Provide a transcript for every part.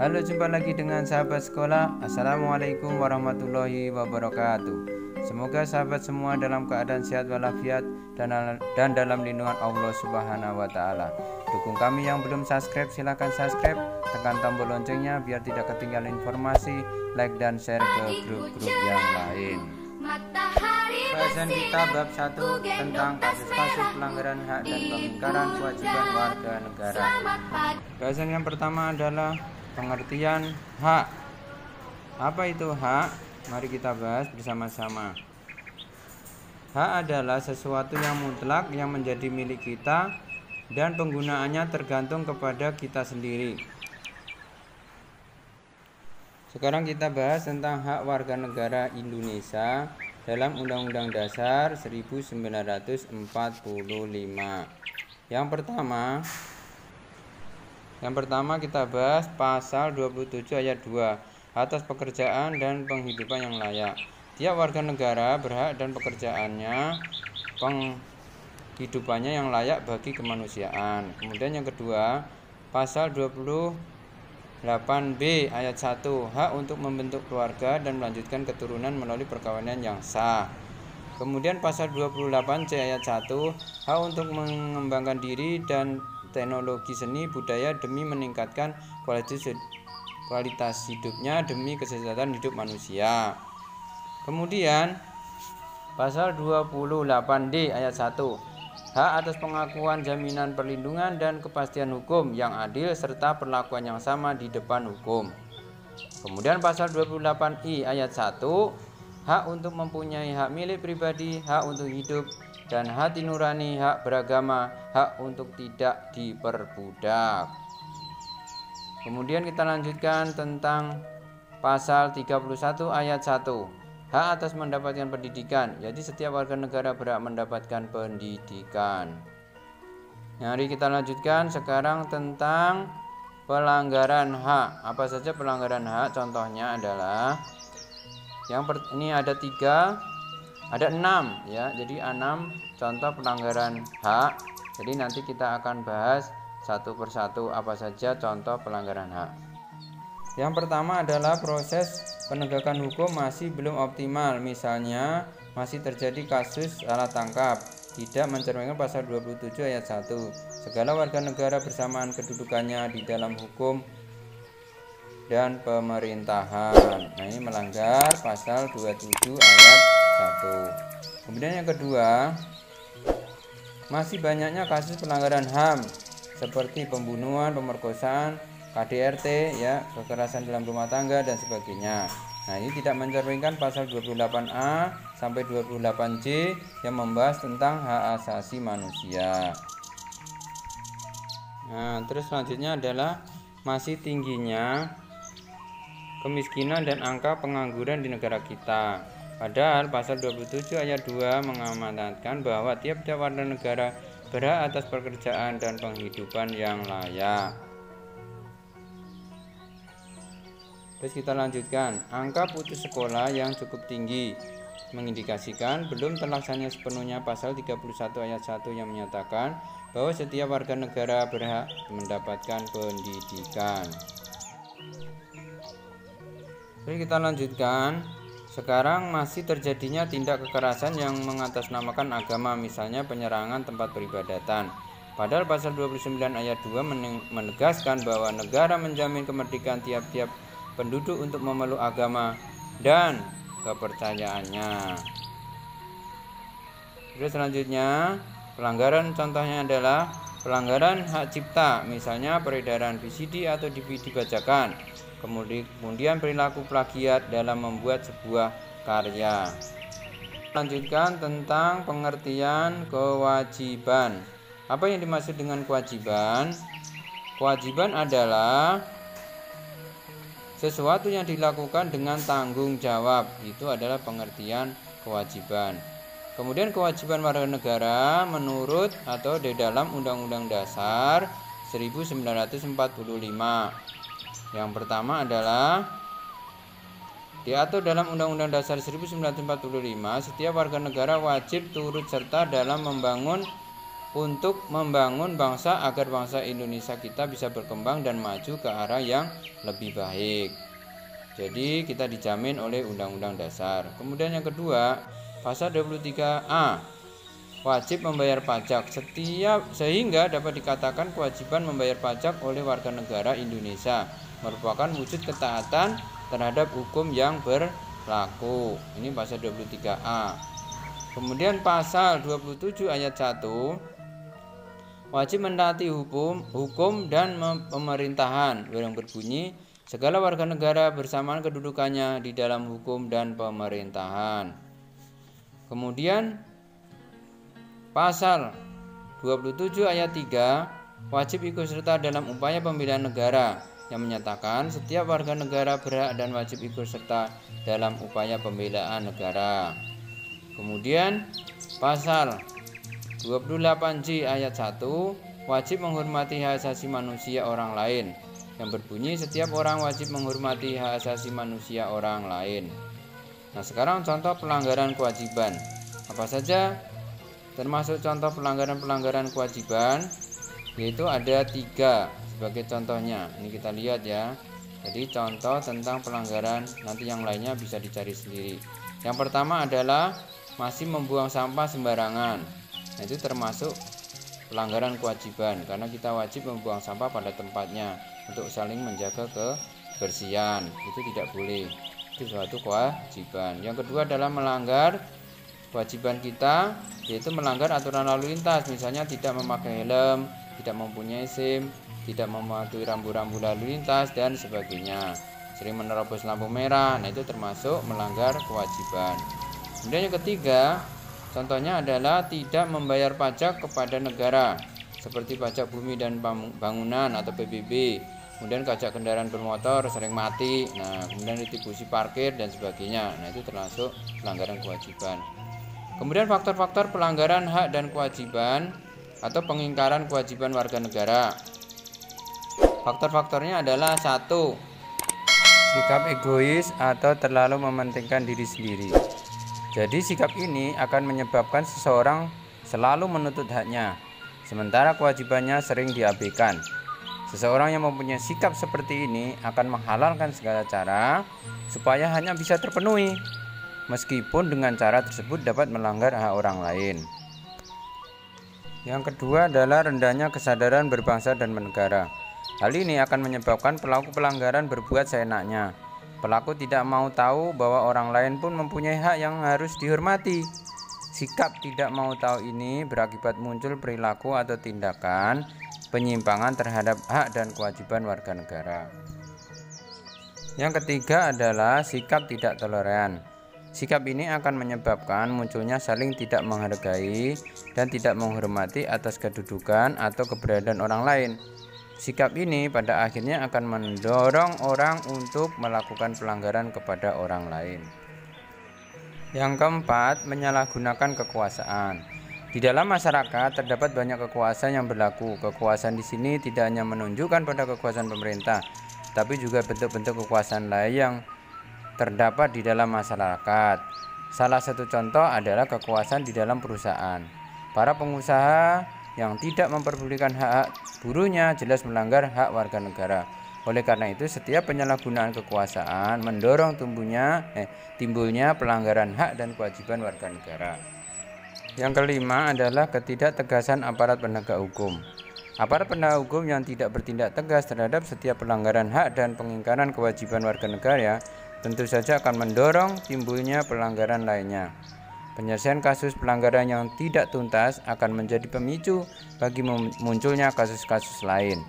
Halo, jumpa lagi dengan sahabat sekolah. Assalamualaikum warahmatullahi wabarakatuh. Semoga sahabat semua dalam keadaan sehat walafiat dan dalam lindungan Allah Subhanahu wa taala. Dukung kami yang belum subscribe, silahkan subscribe, tekan tombol loncengnya biar tidak ketinggalan informasi, like dan share ke grup-grup yang lain. Bahasan kita bab 1 tentang kasus-kasus pelanggaran hak dan pengingkaran kewajiban warga negara. Bahasan yang pertama adalah pengertian hak. Apa itu hak? Mari kita bahas bersama-sama. Hak adalah sesuatu yang mutlak yang menjadi milik kita dan penggunaannya tergantung kepada kita sendiri. Sekarang kita bahas tentang hak warga negara Indonesia dalam Undang-Undang Dasar 1945. Yang pertama kita bahas pasal 27 ayat 2, atas pekerjaan dan penghidupan yang layak. Tiap warga negara berhak dan pekerjaannya, penghidupannya yang layak bagi kemanusiaan. Kemudian yang kedua, pasal 28B ayat 1, hak untuk membentuk keluarga dan melanjutkan keturunan melalui perkawinan yang sah. Kemudian pasal 28C ayat 1, hak untuk mengembangkan diri dan teknologi seni budaya demi meningkatkan kualitas hidupnya demi kesejahteraan hidup manusia. Kemudian pasal 28D ayat 1, hak atas pengakuan jaminan perlindungan dan kepastian hukum yang adil serta perlakuan yang sama di depan hukum. Kemudian pasal 28I ayat 1, hak untuk mempunyai hak milik pribadi, hak untuk hidup dan hati nurani, hak beragama, hak untuk tidak diperbudak. Kemudian kita lanjutkan tentang pasal 31 ayat 1, hak atas mendapatkan pendidikan. Jadi setiap warga negara berhak mendapatkan pendidikan. Mari kita lanjutkan sekarang tentang pelanggaran hak. Apa saja pelanggaran hak? Contohnya adalah ini ada 6 ya. Jadi 6 contoh pelanggaran hak. Jadi nanti kita akan bahas satu persatu apa saja contoh pelanggaran hak. Yang pertama adalah proses penegakan hukum masih belum optimal. Misalnya masih terjadi kasus salah tangkap, tidak mencerminkan pasal 27 ayat 1. Segala warga negara bersamaan kedudukannya di dalam hukum dan pemerintahan. Nah, ini melanggar pasal 27 ayat 1. Kemudian yang kedua, masih banyaknya kasus pelanggaran HAM seperti pembunuhan, pemerkosaan, KDRT ya, kekerasan dalam rumah tangga dan sebagainya. Nah, ini tidak mencerminkan pasal 28A sampai 28C yang membahas tentang hak asasi manusia. Nah, terus selanjutnya adalah masih tingginya kemiskinan dan angka pengangguran di negara kita. Padahal pasal 27 ayat 2 mengamanatkan bahwa tiap-tiap warga negara berhak atas pekerjaan dan penghidupan yang layak. Terus kita lanjutkan, angka putus sekolah yang cukup tinggi mengindikasikan belum terlaksananya sepenuhnya pasal 31 ayat 1 yang menyatakan bahwa setiap warga negara berhak mendapatkan pendidikan. Terus kita lanjutkan, sekarang masih terjadinya tindak kekerasan yang mengatasnamakan agama, misalnya penyerangan tempat peribadatan. Padahal pasal 29 ayat 2 menegaskan bahwa negara menjamin kemerdekaan tiap-tiap penduduk untuk memeluk agama dan kepercayaannya. Terus selanjutnya, pelanggaran contohnya adalah pelanggaran hak cipta, misalnya peredaran VCD atau DVD bajakan. Kemudian perilaku plagiat dalam membuat sebuah karya. Lanjutkan tentang pengertian kewajiban. Apa yang dimaksud dengan kewajiban? Kewajiban adalah sesuatu yang dilakukan dengan tanggung jawab. Itu adalah pengertian kewajiban. Kemudian kewajiban warga negara menurut atau di dalam Undang-Undang Dasar 1945. Yang pertama adalah diatur dalam Undang-Undang Dasar 1945, setiap warga negara wajib turut serta dalam membangun untuk membangun bangsa agar bangsa Indonesia kita bisa berkembang dan maju ke arah yang lebih baik. Jadi kita dijamin oleh Undang-Undang Dasar. Kemudian yang kedua, pasal 23A, wajib membayar pajak sehingga dapat dikatakan kewajiban membayar pajak oleh warga negara Indonesia merupakan wujud ketaatan terhadap hukum yang berlaku. Ini pasal 23A. Kemudian pasal 27 ayat 1, wajib mentaati hukum dan pemerintahan yang berbunyi segala warga negara bersamaan kedudukannya di dalam hukum dan pemerintahan. Kemudian pasal 27 ayat 3, wajib ikut serta dalam upaya pembelian negara yang menyatakan setiap warga negara berhak dan wajib ikut serta dalam upaya pembelaan negara. Kemudian pasal 28J ayat 1, wajib menghormati hak asasi manusia orang lain yang berbunyi setiap orang wajib menghormati hak asasi manusia orang lain. Nah, sekarang contoh pelanggaran kewajiban. Apa saja termasuk contoh pelanggaran kewajiban? Yaitu ada 3 sebagai contohnya. Ini kita lihat ya. Jadi contoh tentang pelanggaran, nanti yang lainnya bisa dicari sendiri. Yang pertama adalah masih membuang sampah sembarangan. Nah, itu termasuk pelanggaran kewajiban karena kita wajib membuang sampah pada tempatnya untuk saling menjaga kebersihan. Itu tidak boleh. Itu suatu kewajiban. Yang kedua adalah melanggar kewajiban kita, yaitu melanggar aturan lalu lintas, misalnya tidak memakai helm, tidak mempunyai SIM, tidak mematuhi rambu-rambu lalu lintas dan sebagainya, sering menerobos lampu merah. Nah, itu termasuk melanggar kewajiban. Kemudian yang ketiga, contohnya adalah tidak membayar pajak kepada negara seperti pajak bumi dan bangunan atau PBB, kemudian pajak kendaraan bermotor sering mati, nah kemudian retribusi parkir dan sebagainya. Nah, itu termasuk pelanggaran kewajiban. Kemudian faktor-faktor pelanggaran hak dan kewajiban atau pengingkaran kewajiban warga negara. Faktor-faktornya adalah 1, sikap egois atau terlalu mementingkan diri sendiri. Jadi sikap ini akan menyebabkan seseorang selalu menuntut haknya, sementara kewajibannya sering diabaikan. Seseorang yang mempunyai sikap seperti ini akan menghalalkan segala cara supaya hanya bisa terpenuhi, meskipun dengan cara tersebut dapat melanggar hak orang lain. Yang kedua adalah rendahnya kesadaran berbangsa dan bernegara. Hal ini akan menyebabkan pelaku pelanggaran berbuat seenaknya. Pelaku tidak mau tahu bahwa orang lain pun mempunyai hak yang harus dihormati. Sikap tidak mau tahu ini berakibat muncul perilaku atau tindakan penyimpangan terhadap hak dan kewajiban warga negara. Yang ketiga adalah sikap tidak toleran. Sikap ini akan menyebabkan munculnya saling tidak menghargai dan tidak menghormati atas kedudukan atau keberadaan orang lain. Sikap ini pada akhirnya akan mendorong orang untuk melakukan pelanggaran kepada orang lain. Yang keempat, menyalahgunakan kekuasaan. Di dalam masyarakat terdapat banyak kekuasaan yang berlaku. Kekuasaan di sini tidak hanya menunjukkan pada kekuasaan pemerintah, tapi juga bentuk-bentuk kekuasaan lain yang terdapat di dalam masyarakat. Salah satu contoh adalah kekuasaan di dalam perusahaan. Para pengusaha yang tidak memperdulikan hak buruhnya jelas melanggar hak warga negara. Oleh karena itu, setiap penyalahgunaan kekuasaan mendorong timbulnya pelanggaran hak dan kewajiban warga negara. Yang kelima adalah ketidaktegasan aparat penegak hukum. Aparat penegak hukum yang tidak bertindak tegas terhadap setiap pelanggaran hak dan pengingkaran kewajiban warga negara tentu saja akan mendorong timbulnya pelanggaran lainnya. Penyelesaian kasus pelanggaran yang tidak tuntas akan menjadi pemicu bagi munculnya kasus-kasus lain.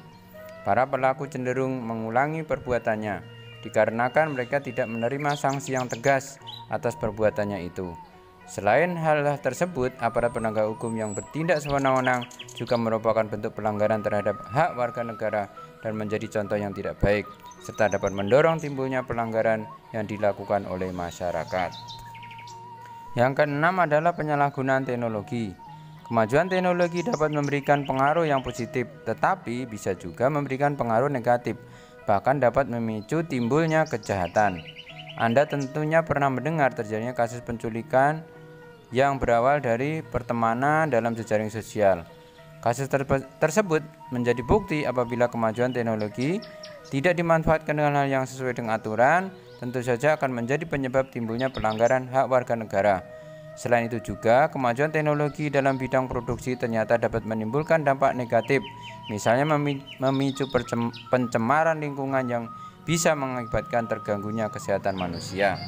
Para pelaku cenderung mengulangi perbuatannya dikarenakan mereka tidak menerima sanksi yang tegas atas perbuatannya itu. Selain hal tersebut, aparat penegak hukum yang bertindak sewenang-wenang juga merupakan bentuk pelanggaran terhadap hak warga negara dan menjadi contoh yang tidak baik, serta dapat mendorong timbulnya pelanggaran yang dilakukan oleh masyarakat. Yang keenam adalah penyalahgunaan teknologi. Kemajuan teknologi dapat memberikan pengaruh yang positif, tetapi bisa juga memberikan pengaruh negatif, bahkan dapat memicu timbulnya kejahatan. Anda tentunya pernah mendengar terjadinya kasus penculikan yang berawal dari pertemanan dalam jejaring sosial. Kasus tersebut menjadi bukti apabila kemajuan teknologi tidak dimanfaatkan dengan hal yang sesuai dengan aturan, tentu saja akan menjadi penyebab timbulnya pelanggaran hak warga negara. Selain itu juga, kemajuan teknologi dalam bidang produksi ternyata dapat menimbulkan dampak negatif, misalnya memicu pencemaran lingkungan yang bisa mengakibatkan terganggunya kesehatan manusia.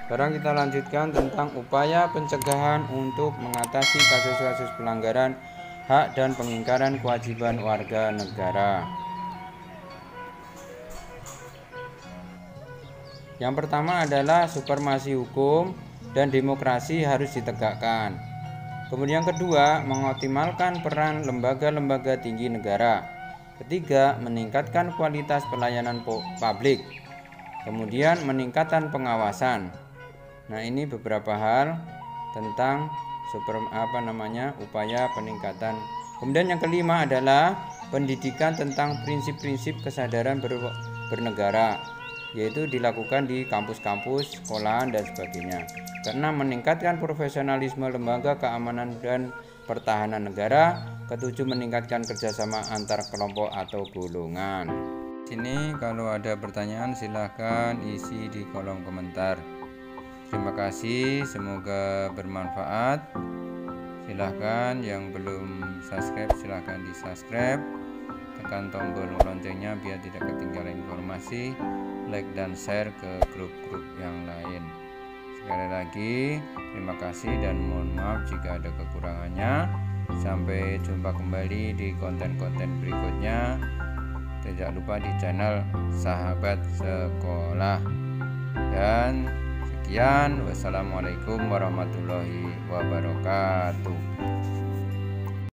Sekarang kita lanjutkan tentang upaya pencegahan untuk mengatasi kasus-kasus pelanggaran hak dan pengingkaran kewajiban warga negara. Yang pertama adalah supremasi hukum dan demokrasi harus ditegakkan. Kemudian kedua, mengoptimalkan peran lembaga-lembaga tinggi negara. Ketiga, meningkatkan kualitas pelayanan publik. Kemudian meningkatkan pengawasan. Nah, ini beberapa hal tentang upaya peningkatan. Kemudian yang kelima adalah pendidikan tentang prinsip-prinsip kesadaran bernegara, yaitu dilakukan di kampus-kampus, sekolahan dan sebagainya. Keenam, meningkatkan profesionalisme lembaga keamanan dan pertahanan negara. Ketujuh, meningkatkan kerjasama antar kelompok atau golongan. Sini kalau ada pertanyaan silahkan isi di kolom komentar. Terima kasih, semoga bermanfaat. Silahkan yang belum subscribe silahkan di subscribe, tekan tombol loncengnya biar tidak ketinggalan informasi, like dan share ke grup-grup yang lain. Sekali lagi terima kasih dan mohon maaf jika ada kekurangannya. Sampai jumpa kembali di konten-konten berikutnya. Tidak lupa di channel Sahabat Sekolah. Dan sekian, wassalamualaikum warahmatullahi wabarakatuh.